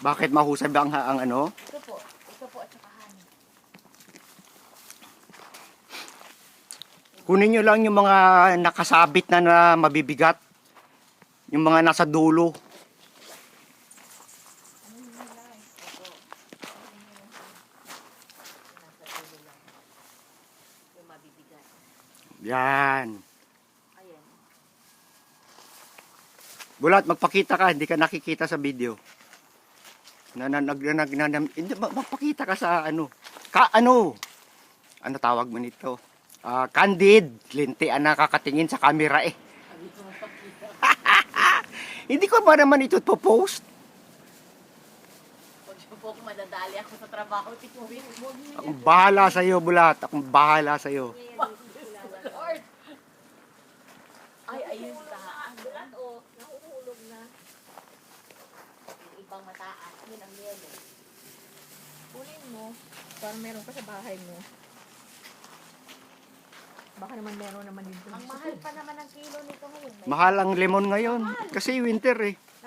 Bakit mahusay ba ang ano? Ito po at saka honey. Kunin nyo lang yung mga nakasabit na mabibigat. Yung mga nasa dulo. Yung mabibigat. Yan. Ayan. Bulat, magpakita ka. Hindi ka nakikita sa video. Magpakita ka sa ano. Ano tawag mo nito? Candid. Linti ang nakakatingin sa camera eh. Hindi ko ba naman ito post? Pag siya po madadali ako sa trabaho, tikuhin mo. Akong bahala sa'yo, Bulat. Akong bahala sa'yo. Lord! Ay, ayun ka. O, nahuhulog na. Yung ibang mataas, yun ang yelo. Kunin mo. Parang meron ka sa bahay mo. Baka naman meron naman dito. Ang mahal pa naman ang kilo nito ngayon. Mahal ang lemon ngayon. Kasi winter eh.